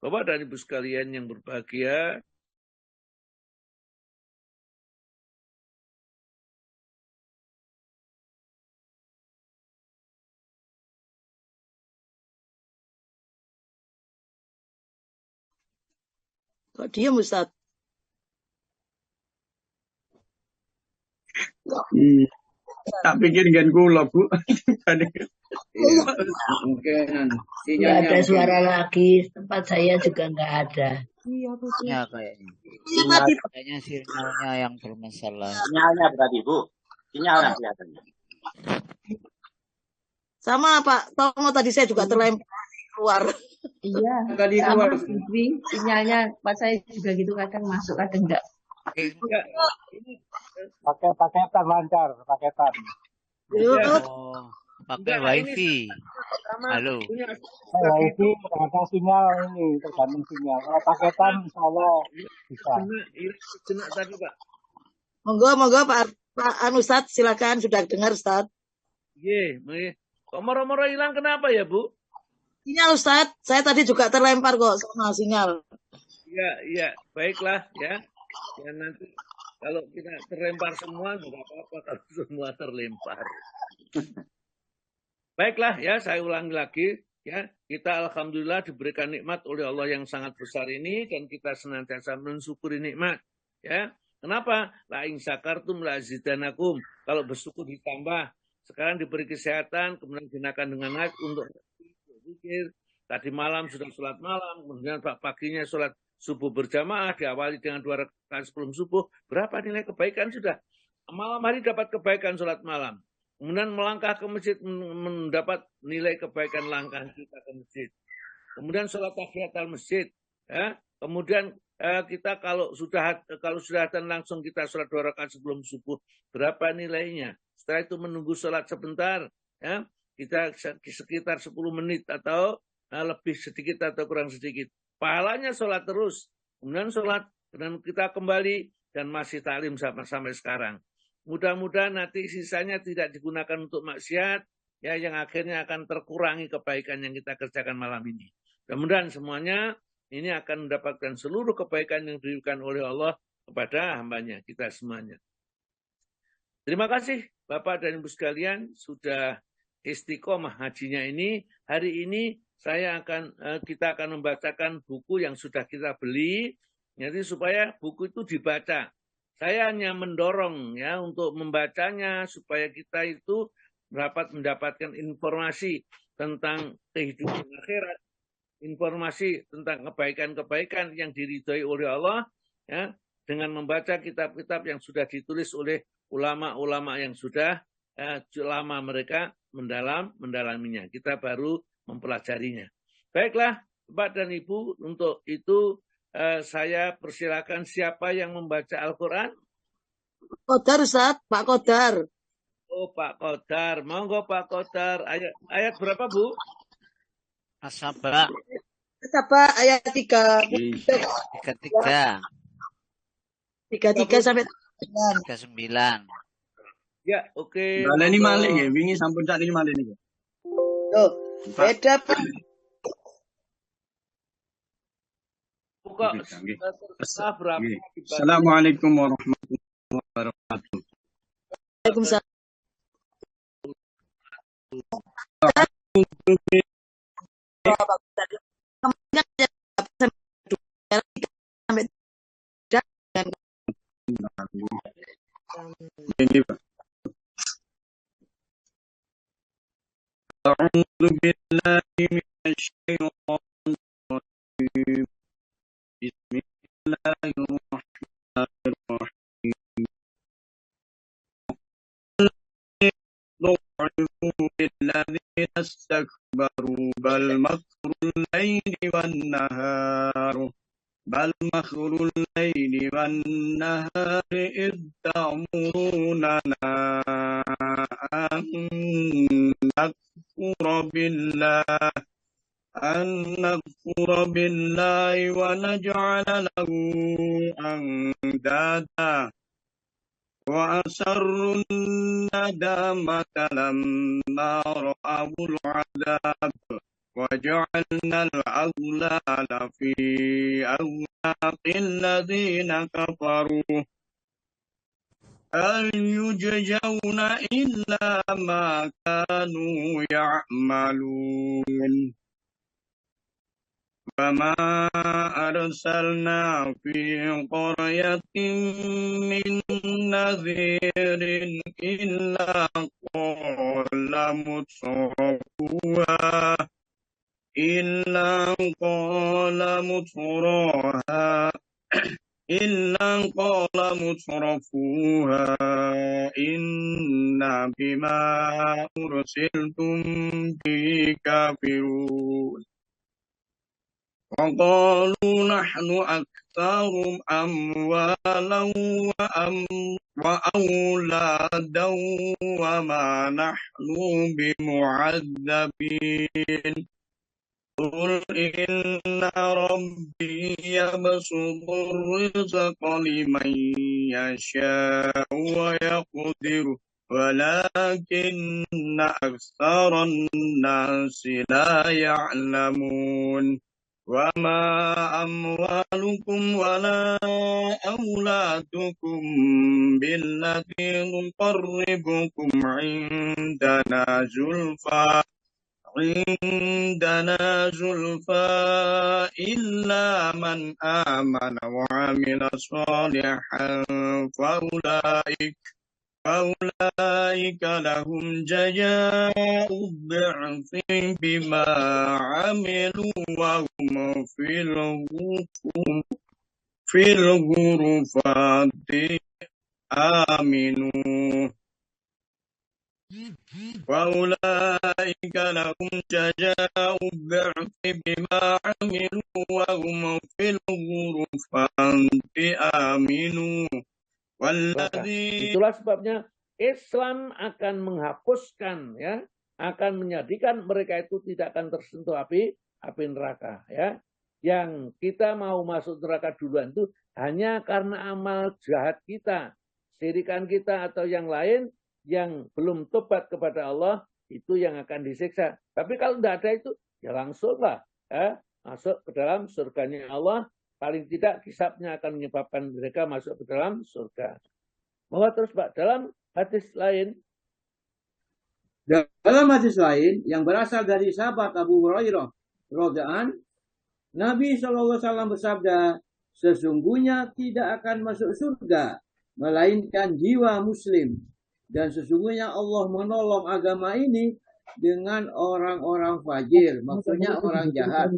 Bapak dan Ibu sekalian yang berbahagia, Kok diam Ustaz? Tak pikir gen kula, Bu. Iya, mungkin Nggak sinyalnya ada mungkin. suara lagi. Tempat saya juga nggak ada. Ya kayaknya. Kayaknya sinyalnya yang bermasalah. Sinyalnya berarti, Bu. Sinyalnya kelihatannya. Sama Pak Tomo tadi saya juga terlempar keluar. Iya, tadi sama keluar. Fitri, sinyalnya pas saya juga gitu kadang masuk kadang enggak. Enggak, ini Paketan lancar, paketan. Oh, pakai wifi. sama Halo. punya Wifi tergantung sinyal ini, tergantung sinyal. Kalau paketan insya Allah bisa. sejenak tadi Pak. Monggo Pak Ustaz, silakan sudah dengar Ustaz. Kok moro-moro hilang kenapa ya Bu? Sinyal Ustaz, saya tadi juga terlempar kok sama sinyal. Iya, baiklah ya. Ya nanti kalau kita terlempar semua nggak apa-apa kalau semua terlempar. Baiklah ya, saya ulangi lagi ya. Kita alhamdulillah diberikan nikmat oleh Allah yang sangat besar ini dan kita senantiasa mensyukuri nikmat ya. Kenapa? La in syakartum la azidanakum. Kalau bersyukur ditambah. Sekarang diberi kesehatan, kemudian gunakan dengan niat untuk zikir. Tadi malam sudah sholat malam, kemudian paginya sholat subuh berjamaah, diawali dengan 2 rakaat sebelum subuh. Berapa nilai kebaikan sudah? Malam hari dapat kebaikan sholat malam. Kemudian melangkah ke masjid mendapat nilai kebaikan langkah kita ke masjid. Kemudian sholat tahiyatul masjid. Ya. Kemudian kita kalau sudah dan langsung kita sholat 2 rakaat sebelum subuh, berapa nilainya? Setelah itu menunggu sholat sebentar, ya kita sekitar 10 menit atau lebih sedikit atau kurang sedikit. Pahalanya sholat terus, kemudian sholat dan kita kembali dan masih taklim sampai sekarang. Mudah-mudahan nanti sisanya tidak digunakan untuk maksiat, ya yang akhirnya akan terkurangi kebaikan yang kita kerjakan malam ini. Mudah-mudahan semuanya ini akan mendapatkan seluruh kebaikan yang diberikan oleh Allah kepada hambanya, kita semuanya. Terima kasih Bapak dan Ibu sekalian sudah istiqomah hajinya ini. Hari ini kita akan membacakan buku yang sudah kita beli, jadi supaya buku itu dibaca. Saya hanya mendorong ya untuk membacanya supaya kita itu dapat mendapatkan informasi tentang kehidupan akhirat, informasi tentang kebaikan-kebaikan yang diridhoi oleh Allah ya, dengan membaca kitab-kitab yang sudah ditulis oleh ulama-ulama yang sudah lama mereka mendalaminya. Kita baru mempelajarinya. Baiklah, Bapak dan Ibu, untuk itu saya persilakan siapa yang membaca Al-Quran? Kodar Ustaz, Pak Kodar. Oh, Pak Kodar. Monggo Pak Kodar. Ayat berapa, Bu? As-Saba. Asaba ayat 3. 33. 33 sampai 39. Ya, oke. Baleni malih nggih, wingi sampun tak niki malih niku. Tuh, beda Pak. Buka berapa? Assalamualaikum warahmatullahi wabarakatuh. Waalaikumsalam. Ini Pak. A'udzu billahi minasy syaithanir rajim. Bismillahirrahmanirrahim. ضعفوا الذين استكبروا بل مكر الليل والنهار إذ تأمروننا أن نكفر بالله ونجعل له أندادا وأسروا الندامة لما رأوا العذاب وجعلنا الأغلال في أعناق الذين كفروا هل يجزون إلا ما كانوا يعملون وما أرسلنا في قرية من نذير إلا قال مترفوها إنا بما أرسلتم به كافرون وقالوا نحن أكثر أموالا وأولادا وما نحن بمعذبين قل إن ربي يبسط الرزق لمن يشاء ويقدر ولكن أكثر الناس لا يعلمون وما أموالكم ولا أولادكم بالتي تقربكم عندنا زلفى إلا من آمن وعمل صالحا فأولئك لهم جزاء الضعف بما عملوا وهم في الغرفات آمنون وأولئك لهم جزاء الضعف بما عملوا وهم في الغرفات آمنون والذي Itulah sebabnya Islam akan menghapuskan, ya, akan menjadikan mereka itu tidak akan tersentuh api neraka, ya. Yang kita mau masuk neraka duluan itu hanya karena amal jahat kita, syirikan kita atau yang lain yang belum tobat kepada Allah, itu yang akan disiksa. Tapi kalau tidak ada itu, ya langsunglah, ya, masuk ke dalam surganya Allah. Paling tidak hisabnya akan menyebabkan mereka masuk ke dalam surga. Bahwa terus Pak, dalam hadis lain. Dalam hadis lain yang berasal dari sahabat Abu Hurairah radhiyallahu, Nabi SAW bersabda, sesungguhnya tidak akan masuk surga melainkan jiwa muslim, dan sesungguhnya Allah menolong agama ini dengan orang-orang fajir, maksudnya orang jahat.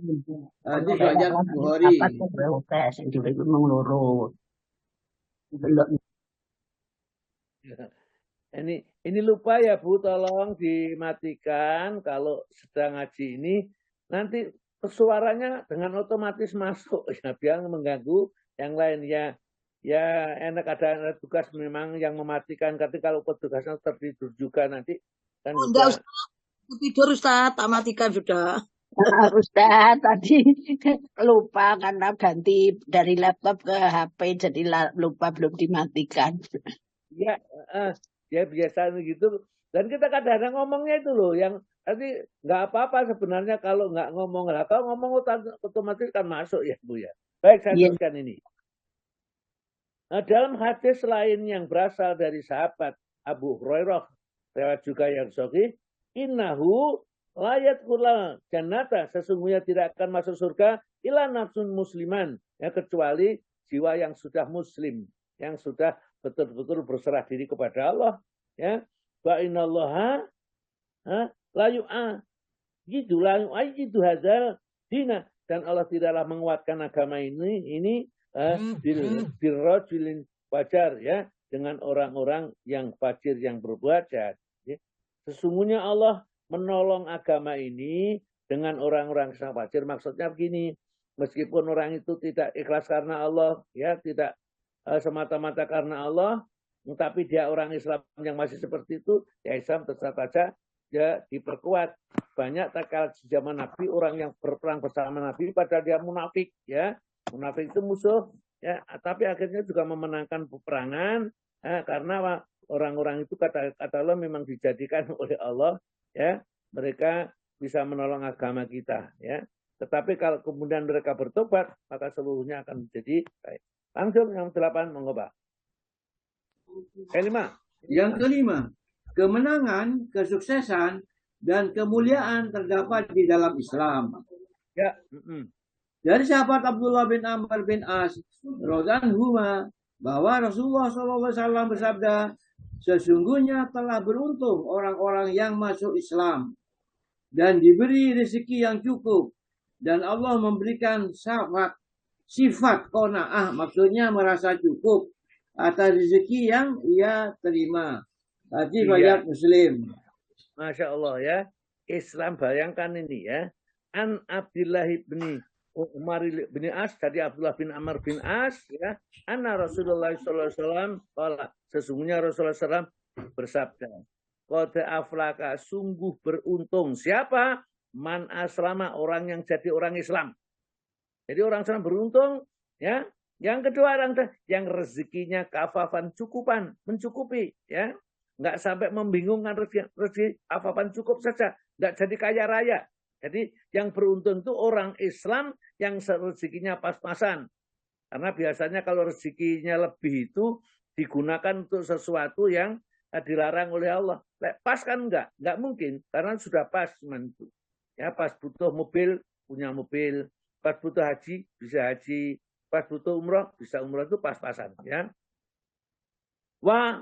Hadis riwayat Bukhari. Ini lupa ya Bu, tolong dimatikan kalau sedang ngaji ini, nanti suaranya dengan otomatis masuk ya, biar mengganggu yang lain ya. Ya enak ada tugas memang yang mematikan, tapi kalau petugasnya tertidur juga nanti kan enggak, Ustaz. Tidur Ustaz, tak matikan sudah. Ustaz tadi lupa karena ganti dari laptop ke HP, jadi lupa belum dimatikan. Ya, ya biasa gitu. Dan kita kadang-kadang ngomongnya itu loh, yang nanti nggak apa-apa sebenarnya kalau nggak ngomong. Lah kalau ngomong otomatis kan masuk ya Bu ya. Baik, saya teruskan ini. Nah, dalam hadis lain yang berasal dari sahabat Abu Hurairah, lewat juga yang sahih, innahu layat kulal jannata, sesungguhnya tidak akan masuk surga ila nafsun musliman, ya, kecuali jiwa yang sudah muslim, yang sudah betul-betul berserah diri kepada Allah, ya. Wa innallaha la yu'ayyidu hadzal dina, dan Allah tidaklah menguatkan agama ini birrajulin fajar, ya, dengan orang-orang yang fajir, yang berbuat jahat. Ya. Sesungguhnya Allah menolong agama ini dengan orang-orang yang fajir. Maksudnya begini, meskipun orang itu tidak ikhlas karena Allah, ya, tidak semata-mata karena Allah, tapi dia orang Islam yang masih seperti itu, ya Islam tetap saja ya diperkuat. Banyak tatkala di zaman Nabi orang yang berperang bersama Nabi padahal dia munafik, ya. Munafik itu musuh, ya, tapi akhirnya juga memenangkan peperangan, ya, karena orang-orang itu kata Allah memang dijadikan oleh Allah, ya, mereka bisa menolong agama kita, ya. Tetapi kalau kemudian mereka bertobat, maka seluruhnya akan menjadi baik. Langsung yang 8, monggo Pak. Kelima. Yang kelima, kemenangan, kesuksesan, dan kemuliaan terdapat di dalam Islam. Ya. Dari sahabat Abdullah bin Amr bin As radhiyallahu bahwa Rasulullah SAW bersabda, sesungguhnya telah beruntung orang-orang yang masuk Islam dan diberi rezeki yang cukup, dan Allah memberikan sifat qanaah, maksudnya merasa cukup atas rezeki yang ia terima. Hadis riwayat Muslim. Masya Allah ya. Islam, bayangkan ini ya. An Abdullah bin Umar bin As, dari Abdullah bin Amr bin As, ya. Anna Rasulullah SAW, sesungguhnya Rasulullah SAW bersabda, qad aflaka, sungguh beruntung. Siapa? Man aslama, orang yang jadi orang Islam. Jadi orang Islam beruntung, ya. Yang kedua, orang yang rezekinya kafafan, cukupan, mencukupi, ya. Nggak sampai membingungkan, rezeki kafafan cukup saja, nggak jadi kaya raya. Jadi yang beruntung itu orang Islam yang rezekinya pas-pasan. Karena biasanya kalau rezekinya lebih itu digunakan untuk sesuatu yang dilarang oleh Allah. Pas kan enggak mungkin, karena sudah pas cuman itu. Ya, pas butuh mobil, punya mobil. Pas butuh haji, bisa haji. Pas butuh umroh, bisa umroh, itu pas-pasan. Ya. Wa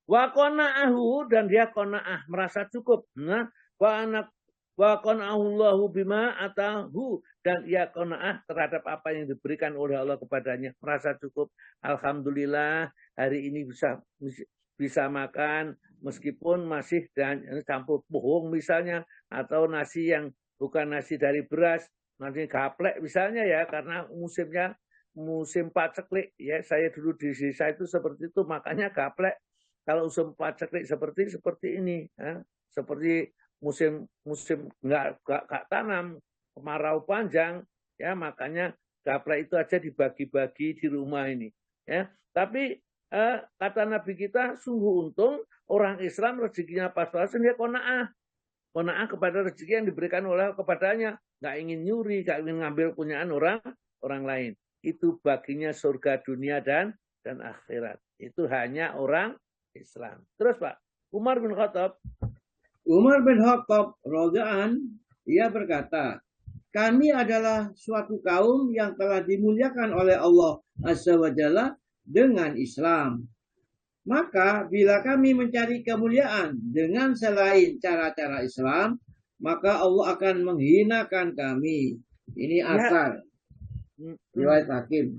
qana'ahu, dan dia qana'ah, merasa cukup. Nah, wa qana'ahullahu bima atahu, dan ia qana'ah terhadap apa yang diberikan oleh Allah kepadanya, merasa cukup. Alhamdulillah hari ini bisa makan meskipun masih dan campur bohong misalnya, atau nasi yang bukan nasi dari beras, nasi gaplek misalnya ya, karena musim paceklik ya. Saya dulu di desa itu seperti itu, makanya gaplek. Kalau musim paceklik seperti ini, ya. Seperti musim nggak tanam, kemarau panjang, ya, makanya gaplek itu aja dibagi-bagi di rumah ini, ya. Tapi kata Nabi kita, sungguh untung orang Islam rezekinya pas-pasan, dia qanaah kepada rezeki yang diberikan oleh kepadanya, nggak ingin nyuri, nggak ingin ngambil punyaan orang lain. Itu baginya surga dunia dan akhirat. Itu hanya orang Islam. Terus Pak, Umar bin Khattab radhiyallahu, ia berkata, kami adalah suatu kaum yang telah dimuliakan oleh Allah Azza wa Jalla dengan Islam. Maka bila kami mencari kemuliaan dengan selain cara-cara Islam, maka Allah akan menghinakan kami. Ini asar. Riwayat Hakim.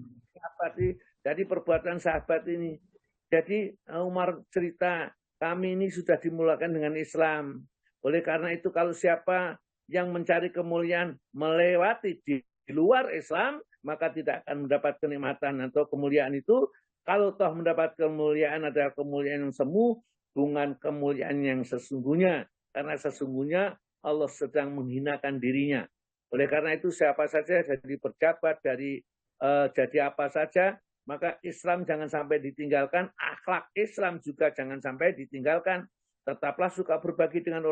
Jadi perbuatan sahabat ini. Jadi Umar cerita, kami ini sudah dimuliakan dengan Islam. Oleh karena itu kalau siapa yang mencari kemuliaan melewati di luar Islam, maka tidak akan mendapat kenikmatan atau kemuliaan itu. Kalau toh mendapat kemuliaan adalah kemuliaan yang semu, bukan kemuliaan yang sesungguhnya. Karena sesungguhnya Allah sedang menghinakan dirinya. Oleh karena itu siapa saja jadi pejabat, jadi apa saja, maka Islam jangan sampai ditinggalkan, akhlak Islam juga jangan sampai ditinggalkan. Tetaplah suka berbagi dengan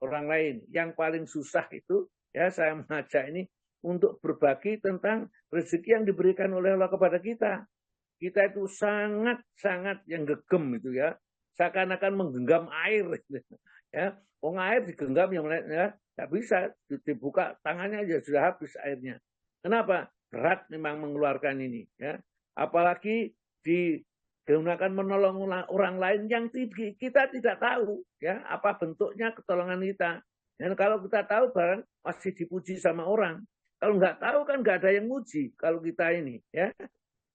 orang lain. Yang paling susah itu, ya, saya mengajak ini untuk berbagi tentang rezeki yang diberikan oleh Allah kepada kita. Kita itu sangat yang gegem itu ya, seakan-akan menggenggam air, ya. Air digenggam yang lain, ya, nggak bisa, dibuka tangannya aja sudah habis airnya. Kenapa? Berat memang mengeluarkan ini, ya. Apalagi digunakan menolong orang lain yang kita tidak tahu, ya, apa bentuknya ketolongan kita. Dan kalau kita tahu, barang masih dipuji sama orang. Kalau nggak tahu kan nggak ada yang muji. Kalau kita ini, ya.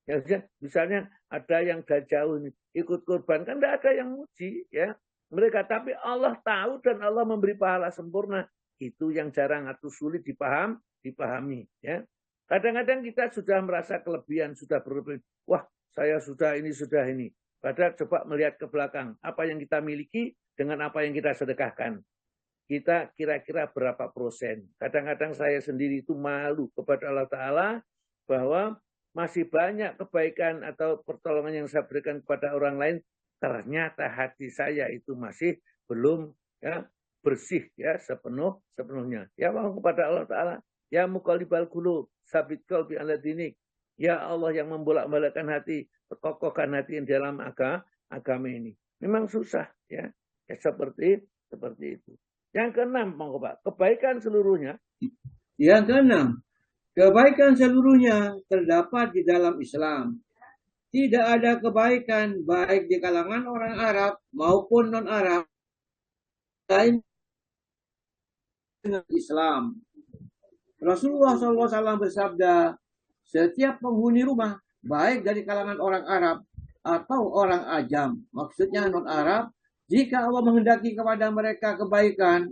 Ya, misalnya ada yang dari jauh ini ikut kurban, kan nggak ada yang muji, ya. Mereka, tapi Allah tahu dan Allah memberi pahala sempurna. Itu yang jarang atau sulit dipahami, ya. Kadang-kadang kita sudah merasa kelebihan, sudah berlebihan. Wah, saya sudah ini. Padahal coba melihat ke belakang, apa yang kita miliki dengan apa yang kita sedekahkan. Kita kira-kira berapa persen? Kadang-kadang saya sendiri itu malu kepada Allah Ta'ala bahwa masih banyak kebaikan atau pertolongan yang saya berikan kepada orang lain. Ternyata hati saya itu masih belum bersih ya sepenuhnya. Ya mohon kepada Allah Ta'ala, ya muqallibal qulub, sabit qalbi ala dinik. Ya Allah yang membolak-balikkan hati, perkokohkan hati yang dalam agama ini. Memang susah ya. Ya seperti itu. Yang keenam, monggo Pak, kebaikan seluruhnya. Yang keenam, kebaikan seluruhnya terdapat di dalam Islam. Tidak ada kebaikan baik di kalangan orang Arab maupun non-Arab lain dengan Islam. Rasulullah SAW bersabda, setiap penghuni rumah, baik dari kalangan orang Arab atau orang Ajam, maksudnya non-Arab, jika Allah menghendaki kepada mereka kebaikan,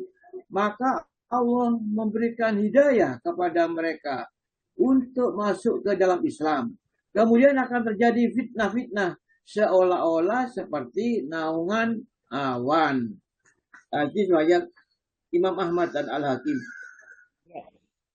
maka Allah memberikan hidayah kepada mereka untuk masuk ke dalam Islam. Kemudian akan terjadi fitnah-fitnah seolah-olah seperti naungan awan. Hadis riwayat Imam Ahmad dan Al-Hakim.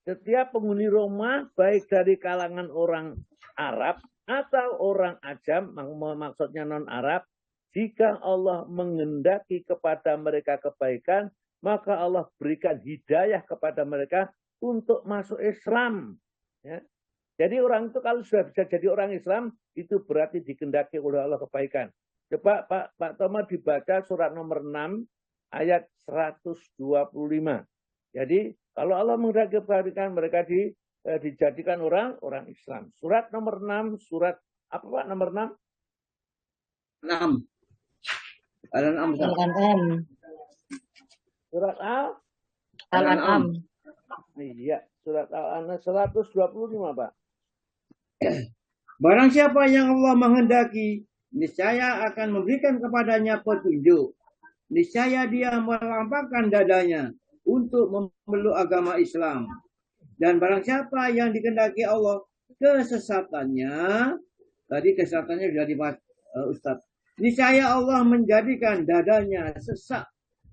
Setiap penghuni rumah, baik dari kalangan orang Arab atau orang Ajam, maksudnya non-Arab, jika Allah menghendaki kepada mereka kebaikan, maka Allah berikan hidayah kepada mereka untuk masuk Islam. Ya. Jadi orang itu kalau sudah bisa jadi orang Islam, itu berarti dikehendaki oleh Allah kebaikan. Coba Pak Toma dibaca surat nomor 6, ayat 125. Jadi kalau Allah menghendaki kebaikan, mereka dijadikan orang Islam. Surat nomor 6, surat apa Pak nomor 6? 6. Al-An'am. Surat Al-An'am. Iya, surat Al-An'am 125, Pak. Barang siapa yang Allah menghendaki, niscaya akan memberikan kepadanya petunjuk. Niscaya dia melampangkan dadanya untuk memeluk agama Islam. Dan barang siapa yang dikehendaki Allah kesesatannya, tadi kesesatannya sudah dibahas Ustaz. Niscaya Allah menjadikan dadanya sesak,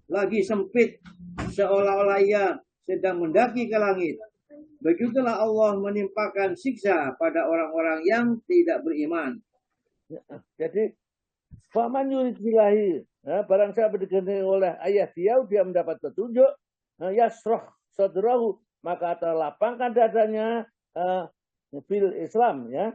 lagi sempit, seolah-olah ia sedang mendaki ke langit. Begitulah Allah menimpakan siksa pada orang-orang yang tidak beriman. Jadi, faman yurid billahi, barang siapa dikehendaki oleh ayah dia mendapat petunjuk, yasroh sadrahu, maka terlapangkan dadanya fil Islam, ya,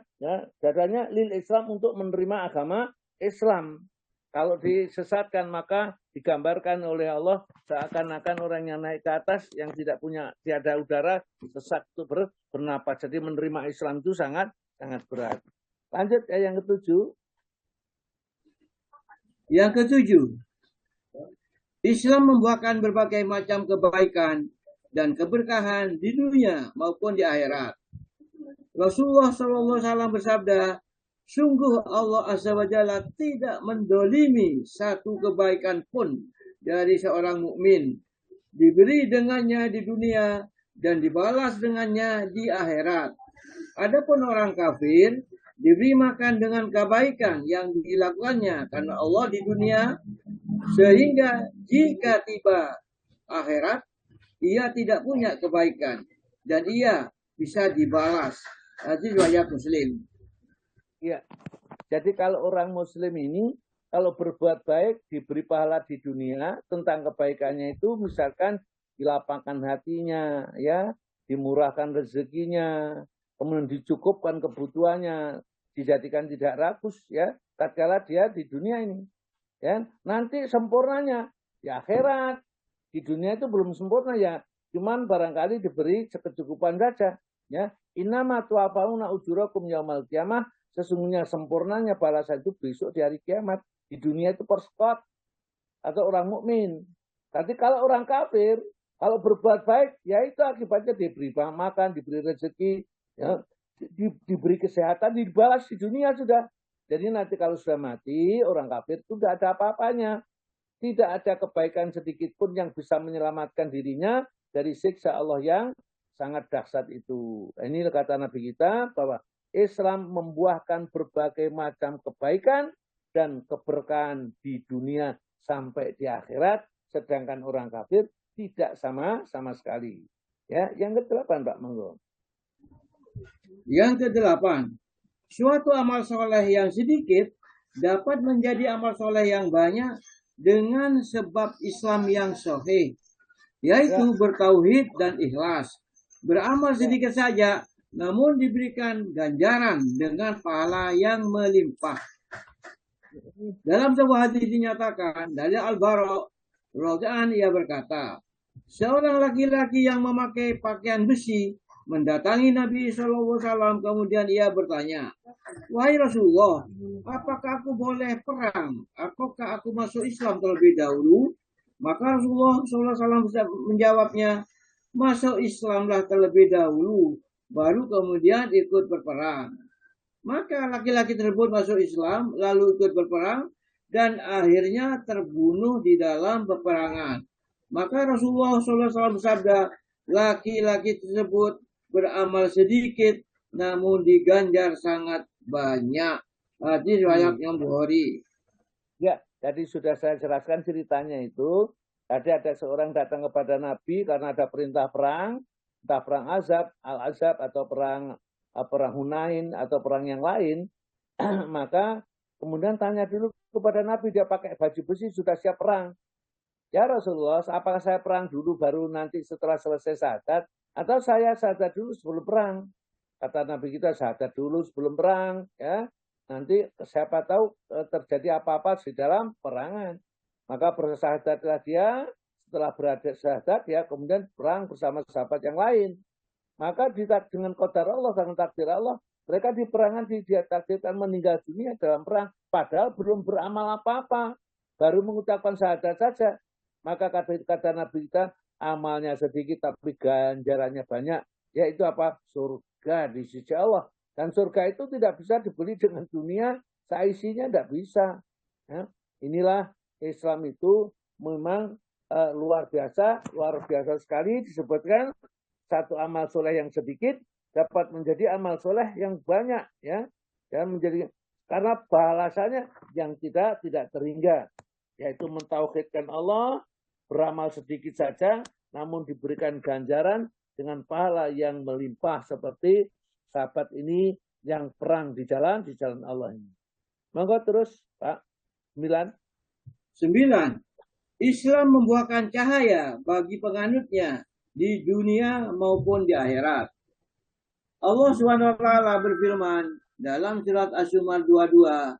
dadanya lil Islam untuk menerima agama Islam. Kalau disesatkan maka digambarkan oleh Allah seakan-akan orang yang naik ke atas yang tiada udara sesat itu bernapas. Jadi menerima Islam itu sangat berat. Lanjut yang ketujuh. Yang ketujuh, Islam membuahkan berbagai macam kebaikan dan keberkahan di dunia maupun di akhirat. Rasulullah SAW bersabda, sungguh Allah Azza wa Jalla tidak mendolimi satu kebaikan pun dari seorang mukmin. Diberi dengannya di dunia dan dibalas dengannya di akhirat. Adapun orang kafir diberi makan dengan kebaikan yang dilakukannya karena Allah di dunia, sehingga jika tiba akhirat ia tidak punya kebaikan dan ia bisa dibalas. Hadis riwayat Muslim. Ya, jadi kalau orang Muslim ini kalau berbuat baik diberi pahala di dunia tentang kebaikannya itu, misalkan dilapangkan hatinya, ya, dimurahkan rezekinya, kemudian dicukupkan kebutuhannya, dijadikan tidak rakus, ya, tatkala dia di dunia ini, ya. Nanti sempurnanya di akhirat. Di dunia itu belum sempurna ya, cuman barangkali diberi sekecukupan saja, ya. Innama tuwafauna ujurakum yaumal qiyamah. Sesungguhnya sempurnanya balasan itu besok di hari kiamat. Di dunia itu persekot atau orang mukmin. Tapi kalau orang kafir, kalau berbuat baik, ya itu akibatnya diberi makan, diberi rezeki, ya, diberi kesehatan, dibalas di dunia sudah. Jadi nanti kalau sudah mati, orang kafir itu tidak ada apa-apanya. Tidak ada kebaikan sedikit pun yang bisa menyelamatkan dirinya dari siksa Allah yang sangat dahsyat itu. Ini kata Nabi kita bahwa Islam membuahkan berbagai macam kebaikan dan keberkahan di dunia sampai di akhirat, sedangkan orang kafir tidak sama sekali. Ya, yang ke-8 Pak Monggo. Yang ke-8, suatu amal soleh yang sedikit dapat menjadi amal soleh yang banyak dengan sebab Islam yang sahih, yaitu bertauhid dan ikhlas. Beramal sedikit saja, namun diberikan ganjaran dengan pahala yang melimpah. Dalam sebuah hadis dinyatakan dari Al-Bara radhiyallahu ia berkata, seorang laki-laki yang memakai pakaian besi mendatangi Nabi SAW, kemudian ia bertanya, wahai Rasulullah, apakah aku boleh perang? Apakah aku masuk Islam terlebih dahulu? Maka Rasulullah SAW menjawabnya, masuk Islamlah terlebih dahulu, baru kemudian ikut berperang. Maka laki-laki tersebut masuk Islam, lalu ikut berperang, dan akhirnya terbunuh di dalam peperangan. Maka Rasulullah SAW bersabda, laki-laki tersebut beramal sedikit, namun diganjar sangat banyak. Hadis riwayat Imam Bukhari. Ya, tadi sudah saya jelaskan ceritanya itu. Tadi ada seorang datang kepada Nabi karena ada perintah perang, entah perang Al-Azab atau perang Hunain atau perang yang lain. Maka kemudian tanya dulu kepada Nabi, dia pakai baju besi sudah siap perang. Ya Rasulullah, apakah saya perang dulu baru nanti setelah selesai syahadat, atau saya syahadat dulu sebelum perang? Kata Nabi kita, syahadat dulu sebelum perang, ya. Nanti siapa tahu terjadi apa-apa di dalam perangan. Maka bersyahadatlah dia, setelah berada syahadat ya, kemudian perang bersama sahabat yang lain. Maka dengan qadar Allah, dengan takdir Allah, mereka di perangan ditakdirkan meninggal dunia dalam perang, padahal belum beramal apa-apa, baru mengucapkan syahadat saja. Maka kata Nabi kita, amalnya sedikit tapi ganjarannya banyak, yaitu apa? Surga di sisi Allah. Dan surga itu tidak bisa dibeli dengan dunia, seisinya tidak bisa. Ya. Inilah Islam itu memang luar biasa sekali. Disebutkan satu amal soleh yang sedikit dapat menjadi amal soleh yang banyak, ya, dan menjadi karena balasannya yang tidak terhingga, yaitu mentauhidkan Allah, beramal sedikit saja, namun diberikan ganjaran dengan pahala yang melimpah seperti sahabat ini yang perang di jalan Allah ini. Monggo terus, Pak. 9. Islam membuahkan cahaya bagi penganutnya di dunia maupun di akhirat. Allah SWT berfirman dalam surat As-Zumar 22,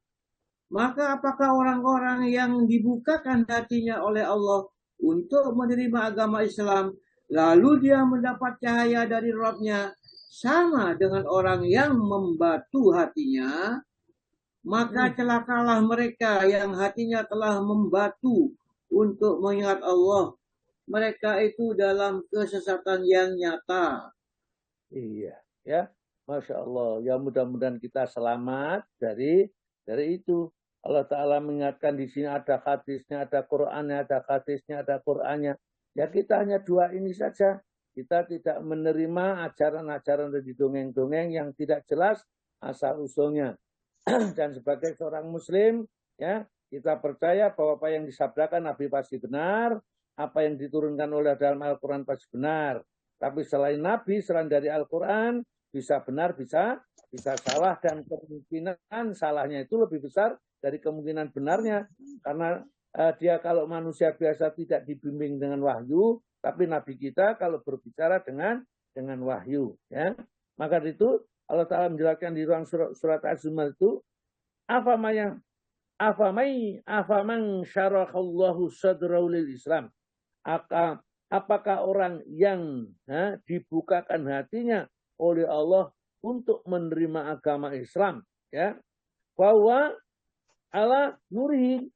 maka apakah orang-orang yang dibukakan hatinya oleh Allah untuk menerima agama Islam, lalu dia mendapat cahaya dari Rabb-nya, sama dengan orang yang membatu hatinya, maka celakalah mereka yang hatinya telah membatu untuk mengingat Allah. Mereka itu dalam kesesatan yang nyata. Iya, ya, Masya Allah. Ya mudah-mudahan kita selamat dari itu. Allah Ta'ala mengingatkan di sini ada hadisnya, ada Qur'annya, ada hadisnya, ada Qur'annya. Ya kita hanya dua ini saja. Kita tidak menerima ajaran-ajaran dari dongeng-dongeng yang tidak jelas asal-usulnya. Dan sebagai seorang Muslim, ya kita percaya bahwa apa yang disabdakan Nabi pasti benar, apa yang diturunkan oleh dalam Al-Quran pasti benar. Tapi selain Nabi, selain dari Al-Quran, bisa benar, bisa salah, dan kemungkinan salahnya itu lebih besar dari kemungkinan benarnya. Karena dia kalau manusia biasa tidak dibimbing dengan wahyu, tapi Nabi kita kalau berbicara dengan wahyu. Ya. Maka itu Allah Ta'ala menjelaskan di ruang surat Az-Zumar itu, afaman syarahallahu sadrahu lil Islam. Apakah orang yang dibukakan hatinya oleh Allah untuk menerima agama Islam, ya, bahwa ala nurin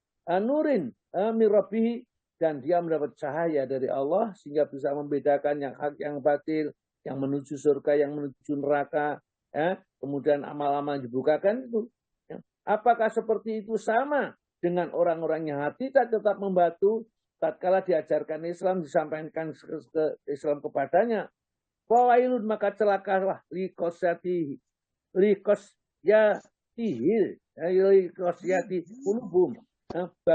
mirabihi, dan dia mendapat cahaya dari Allah sehingga bisa membedakan yang hak yang batil, yang menuju surga, yang menuju neraka, ya, kemudian amal-amal dibukakan itu. Ya. Apakah seperti itu sama dengan orang-orang yang hati tetap membatu tatkala diajarkan Islam, disampaikan ke Islam kepadanya? Fawailun, maka celakalah likosyati qulubum, bagi